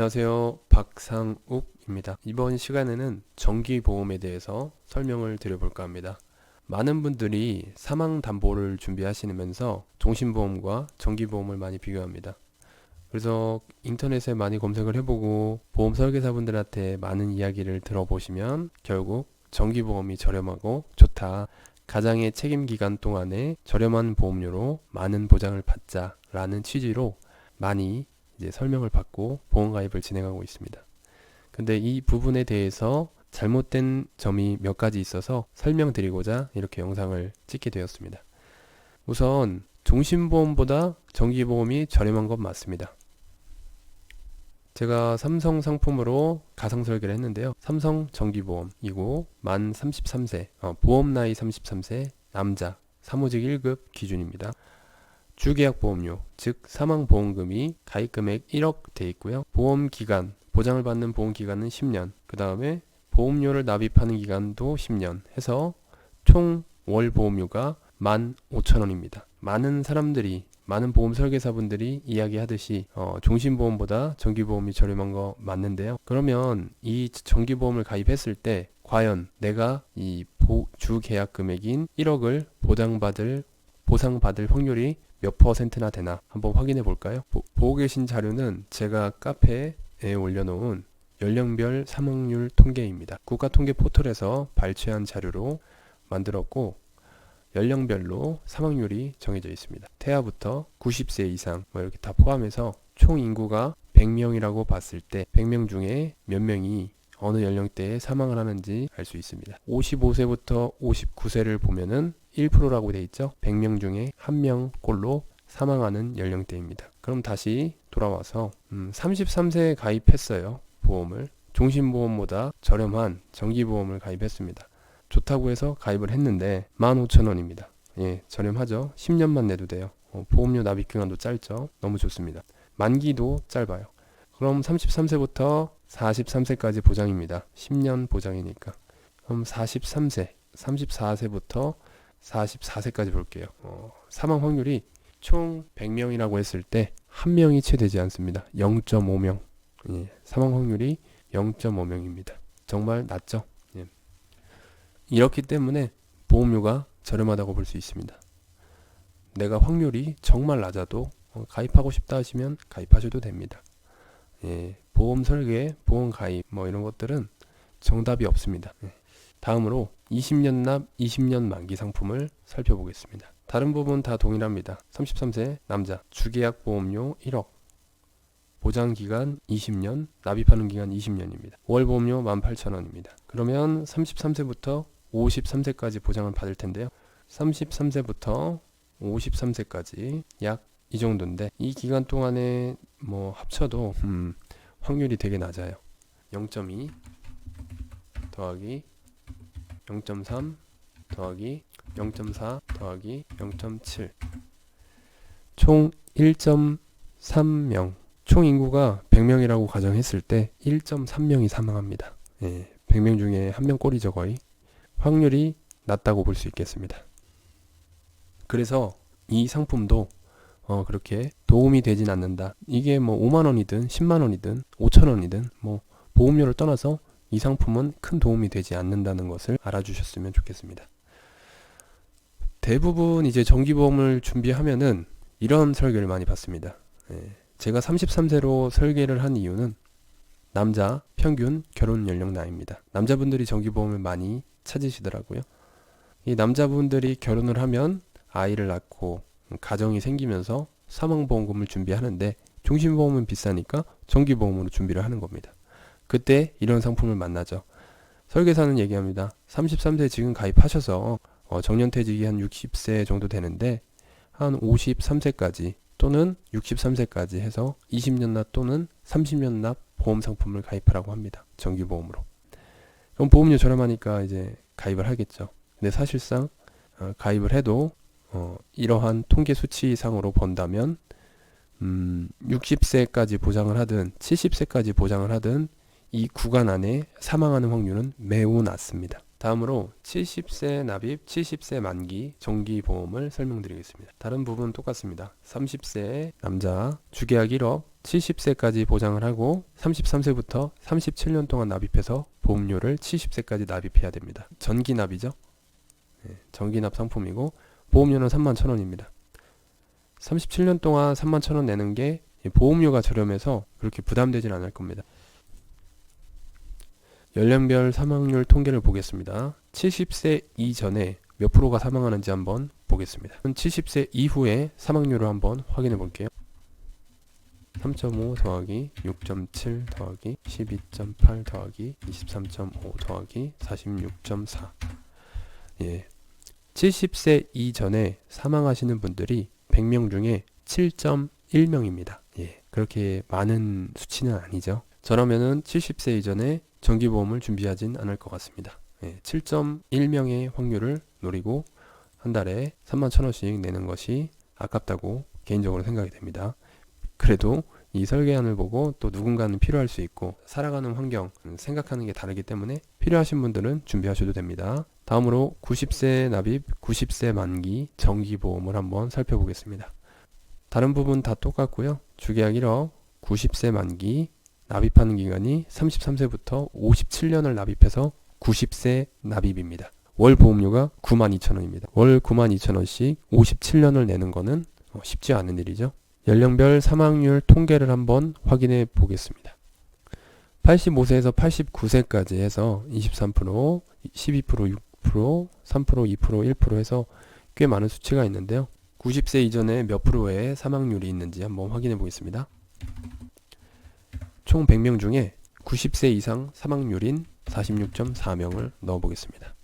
안녕하세요. 박상욱입니다. 이번 시간에는 정기보험에 대해서 설명을 드려볼까 합니다. 많은 분들이 사망담보를 준비하시면서 종신보험과 정기보험을 많이 비교합니다. 그래서 인터넷에 많이 검색을 해보고 보험 설계사분들한테 많은 이야기를 들어보시면 결국 정기보험이 저렴하고 좋다. 가장의 책임기간 동안에 저렴한 보험료로 많은 보장을 받자라는 취지로 많이 이제 설명을 받고 보험가입을 진행하고 있습니다. 근데 이 부분에 대해서 잘못된 점이 몇 가지 있어서 설명드리고자 이렇게 영상을 찍게 되었습니다. 우선 종신보험보다 정기보험이 저렴한 건 맞습니다. 제가 삼성 상품으로 가상 설계를 했는데요. 삼성 정기보험이고 만 33세, 보험 나이 33세 남자, 사무직 1급 기준입니다. 주계약 보험료, 즉 사망보험금이 가입금액 1억 돼 있고요. 보험기간, 보장을 받는 보험기간은 10년, 그 다음에 보험료를 납입하는 기간도 10년 해서 총 월 보험료가 15,000원입니다. 많은 보험 설계사분들이 이야기하듯이 종신보험보다 정기보험이 저렴한 거 맞는데요. 그러면 이 정기보험을 가입했을 때 과연 내가 이 주계약 금액인 1억을 보상받을 확률이 몇 퍼센트나 되나 한번 확인해 볼까요? 보고 계신 자료는 제가 카페에 올려놓은 연령별 사망률 통계입니다. 국가통계 포털에서 발췌한 자료로 만들었고 연령별로 사망률이 정해져 있습니다. 태아부터 90세 이상 이렇게 다 포함해서 총 인구가 100명이라고 봤을 때 100명 중에 몇 명이 어느 연령대에 사망을 하는지 알 수 있습니다. 55세부터 59세를 보면은 1%라고 돼 있죠. 100명 중에 1명꼴로 사망하는 연령대입니다. 그럼 다시 돌아와서 33세에 가입했어요. 보험을. 종신보험보다 저렴한 정기보험을 가입했습니다. 좋다고 해서 가입을 했는데 15,000원입니다. 예, 저렴하죠. 10년만 내도 돼요. 보험료 납입 기간도 짧죠. 너무 좋습니다. 만기도 짧아요. 그럼 33세부터 43세까지 보장입니다. 10년 보장이니까. 그럼 34세부터 44세까지 볼게요. 사망 확률이 총 100명이라고 했을 때 1명이 채 되지 않습니다. 0.5명. 예, 사망 확률이 0.5명입니다. 정말 낮죠? 예. 이렇기 때문에 보험료가 저렴하다고 볼 수 있습니다. 내가 확률이 정말 낮아도 가입하고 싶다 하시면 가입하셔도 됩니다. 예, 보험 설계, 보험 가입 이런 것들은 정답이 없습니다. 예. 다음으로 20년 납, 20년 만기 상품을 살펴보겠습니다. 다른 부분 다 동일합니다. 33세 남자, 주계약 보험료 1억, 보장기간 20년, 납입하는 기간 20년입니다. 월 보험료 18,000원입니다. 그러면 33세부터 53세까지 보장을 받을 텐데요. 33세부터 53세까지 약 이 정도인데 이 기간 동안에 합쳐도 확률이 되게 낮아요. 0.2 더하기 0.3 더하기 0.4 더하기 0.7 총 1.3명. 총 인구가 100명이라고 가정했을 때 1.3명이 사망합니다. 예, 100명 중에 1명 꼴이죠 거의. 확률이 낮다고 볼 수 있겠습니다. 그래서 이 상품도 그렇게 도움이 되진 않는다. 이게 5만원이든 10만원이든 5천원이든 보험료를 떠나서 이 상품은 큰 도움이 되지 않는다는 것을 알아주셨으면 좋겠습니다. 대부분 이제 정기보험을 준비하면은 이런 설계를 많이 받습니다. 예, 제가 33세로 설계를 한 이유는 남자 평균 결혼 연령 나이입니다. 남자분들이 정기보험을 많이 찾으시더라고요. 이 남자분들이 결혼을 하면 아이를 낳고 가정이 생기면서 사망보험금을 준비하는데 종신보험은 비싸니까 정기보험으로 준비를 하는 겁니다. 그때 이런 상품을 만나죠. 설계사는 얘기합니다. 33세 지금 가입하셔서 정년퇴직이 한 60세 정도 되는데 한 53세까지 또는 63세까지 해서 20년 납 또는 30년 납 보험 상품을 가입하라고 합니다. 정기보험으로. 그럼 보험료 저렴하니까 이제 가입을 하겠죠. 근데 사실상 가입을 해도 이러한 통계 수치상으로 본다면 60세까지 보장을 하든 70세까지 보장을 하든 이 구간 안에 사망하는 확률은 매우 낮습니다. 다음으로 70세 납입, 70세 만기 정기보험을 설명드리겠습니다. 다른 부분은 똑같습니다. 30세 남자, 주계약 1억, 70세까지 보장을 하고 33세부터 37년 동안 납입해서 보험료를 70세까지 납입해야 됩니다. 전기납이죠. 전기납 상품이고 보험료는 31,000원입니다. 37년 동안 31,000원 내는 게 보험료가 저렴해서 그렇게 부담되진 않을 겁니다. 연령별 사망률 통계를 보겠습니다. 70세 이전에 몇 프로가 사망하는지 한번 보겠습니다. 70세 이후에 사망률을 한번 확인해 볼게요. 3.5 더하기 6.7 더하기 12.8 더하기 23.5 더하기 46.4. 예. 70세 이전에 사망하시는 분들이 100명 중에 7.1명입니다. 예. 그렇게 많은 수치는 아니죠. 저라면은 70세 이전에 정기보험을 준비하진 않을 것 같습니다. 예. 7.1명의 확률을 노리고 한 달에 31,000원씩 내는 것이 아깝다고 개인적으로 생각이 됩니다. 그래도 이 설계안을 보고 또 누군가는 필요할 수 있고 살아가는 환경 생각하는 게 다르기 때문에 필요하신 분들은 준비하셔도 됩니다. 다음으로 90세 납입, 90세 만기 정기보험을 한번 살펴보겠습니다. 다른 부분 다 똑같고요. 주계약 1억, 90세 만기 납입하는 기간이 33세부터 57년을 납입해서 90세 납입입니다. 월 보험료가 92,000원입니다. 월 92,000원씩 57년을 내는 거는 쉽지 않은 일이죠. 연령별 사망률 통계를 한번 확인해 보겠습니다. 85세에서 89세까지 해서 23%, 12%, 6%, 3%, 2%, 1% 해서 꽤 많은 수치가 있는데요. 90세 이전에 몇 프로의 사망률이 있는지 한번 확인해 보겠습니다. 총 100명 중에 90세 이상 사망률인 46.4명을 넣어 보겠습니다.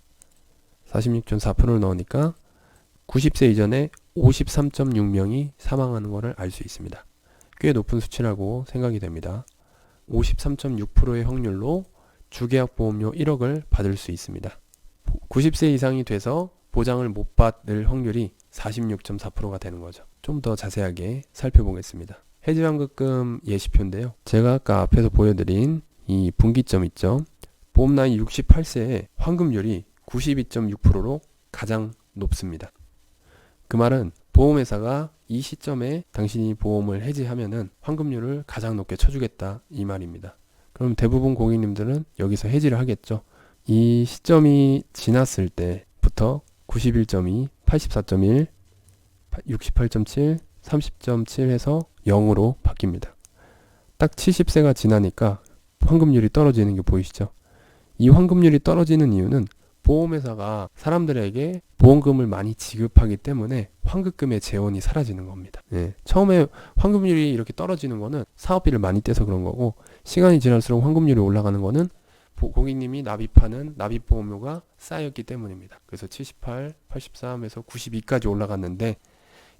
46.4%를 넣으니까 90세 이전에 53.6명이 사망하는 것을 알 수 있습니다. 꽤 높은 수치라고 생각이 됩니다. 53.6%의 확률로 주계약 보험료 1억을 받을 수 있습니다. 90세 이상이 돼서 보장을 못 받을 확률이 46.4%가 되는 거죠. 좀 더 자세하게 살펴보겠습니다. 해지환급금 예시표인데요. 제가 아까 앞에서 보여드린 이 분기점 있죠. 보험 나이 68세에 환급률이 92.6%로 가장 높습니다. 그 말은 보험회사가 이 시점에 당신이 보험을 해지하면은 환급률을 가장 높게 쳐주겠다 이 말입니다. 그럼 대부분 고객님들은 여기서 해지를 하겠죠. 이 시점이 지났을 때부터 91.2, 84.1, 68.7, 30.7 해서 0으로 바뀝니다. 딱 70세가 지나니까 환급률이 떨어지는 게 보이시죠? 이 환급률이 떨어지는 이유는 보험회사가 사람들에게 보험금을 많이 지급하기 때문에 환급금의 재원이 사라지는 겁니다. 예. 처음에 환급률이 이렇게 떨어지는 거는 사업비를 많이 떼서 그런 거고, 시간이 지날수록 환급률이 올라가는 거는 고객님이 납입하는 납입보험료가 쌓였기 때문입니다. 그래서 78, 83에서 92까지 올라갔는데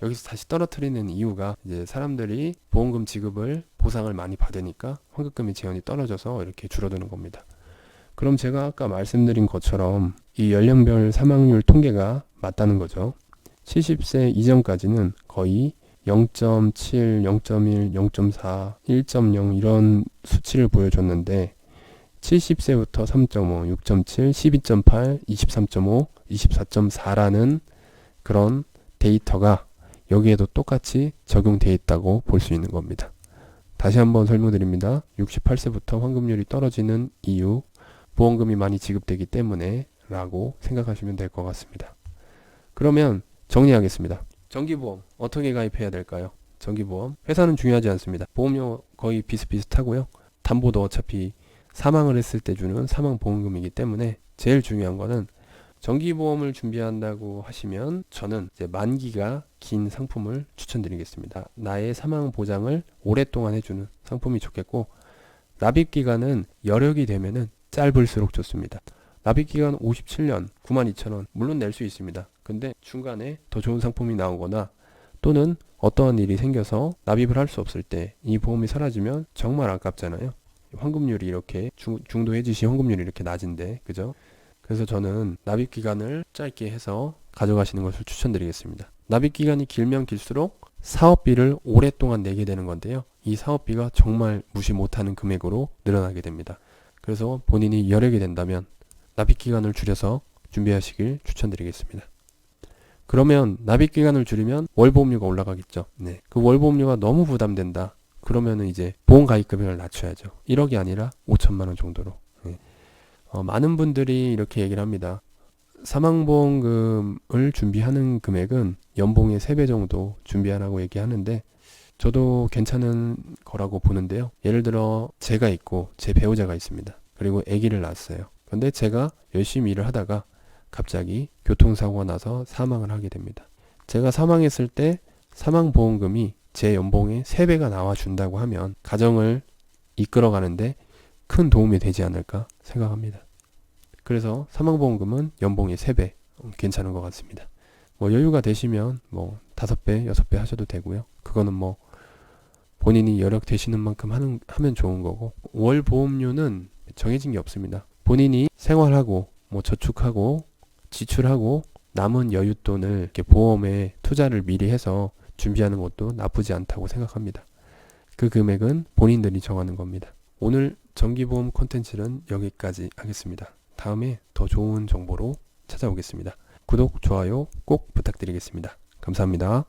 여기서 다시 떨어뜨리는 이유가 이제 사람들이 보험금 지급을 보상을 많이 받으니까 환급금의 재원이 떨어져서 이렇게 줄어드는 겁니다. 그럼 제가 아까 말씀드린 것처럼 이 연령별 사망률 통계가 맞다는 거죠. 70세 이전까지는 거의 0.7, 0.1, 0.4, 1.0 이런 수치를 보여줬는데 70세부터 3.5, 6.7, 12.8, 23.5, 24.4라는 그런 데이터가 여기에도 똑같이 적용되어 있다고 볼 수 있는 겁니다. 다시 한번 설명드립니다. 68세부터 환급률이 떨어지는 이유, 보험금이 많이 지급되기 때문에 라고 생각하시면 될 것 같습니다. 그러면 정리하겠습니다. 정기보험 어떻게 가입해야 될까요? 정기보험 회사는 중요하지 않습니다. 보험료 거의 비슷비슷하고요. 담보도 어차피 사망을 했을 때 주는 사망보험금이기 때문에 제일 중요한 거는 정기보험을 준비한다고 하시면 저는 이제 만기가 긴 상품을 추천드리겠습니다. 나의 사망 보장을 오랫동안 해주는 상품이 좋겠고, 납입기간은 여력이 되면은 짧을수록 좋습니다. 납입기간 57년 92,000원 물론 낼 수 있습니다. 근데 중간에 더 좋은 상품이 나오거나 또는 어떠한 일이 생겨서 납입을 할 수 없을 때 이 보험이 사라지면 정말 아깝잖아요. 환급률이 이렇게 중도 해지시 환급률이 이렇게 낮은데, 그죠? 그래서 저는 납입기간을 짧게 해서 가져가시는 것을 추천드리겠습니다. 납입기간이 길면 길수록 사업비를 오랫동안 내게 되는 건데요. 이 사업비가 정말 무시 못하는 금액으로 늘어나게 됩니다. 그래서 본인이 여력이 된다면 납입기간을 줄여서 준비하시길 추천드리겠습니다. 그러면 납입기간을 줄이면 월보험료가 올라가겠죠. 네. 그 월보험료가 너무 부담된다. 그러면은 이제 보험 가입 금액을 낮춰야죠. 1억이 아니라 5천만 원 정도로. 예. 많은 분들이 이렇게 얘기를 합니다. 사망보험금을 준비하는 금액은 연봉의 3배 정도 준비하라고 얘기하는데 저도 괜찮은 거라고 보는데요. 예를 들어 제가 있고 제 배우자가 있습니다. 그리고 아기를 낳았어요. 근데 제가 열심히 일을 하다가 갑자기 교통사고가 나서 사망을 하게 됩니다. 제가 사망했을 때 사망보험금이 제 연봉의 3배가 나와준다고 하면 가정을 이끌어가는데 큰 도움이 되지 않을까 생각합니다. 그래서 사망보험금은 연봉의 3배 괜찮은 것 같습니다. 뭐 여유가 되시면 뭐 5배, 6배 하셔도 되고요. 그거는 뭐 본인이 여력 되시는 만큼 하면 좋은 거고, 월 보험료는 정해진 게 없습니다. 본인이 생활하고 뭐 저축하고 지출하고 남은 여윳돈을 이렇게 보험에 투자를 미리 해서 준비하는 것도 나쁘지 않다고 생각합니다. 그 금액은 본인들이 정하는 겁니다. 오늘 정기보험 콘텐츠는 여기까지 하겠습니다. 다음에 더 좋은 정보로 찾아오겠습니다. 구독, 좋아요 꼭 부탁드리겠습니다. 감사합니다.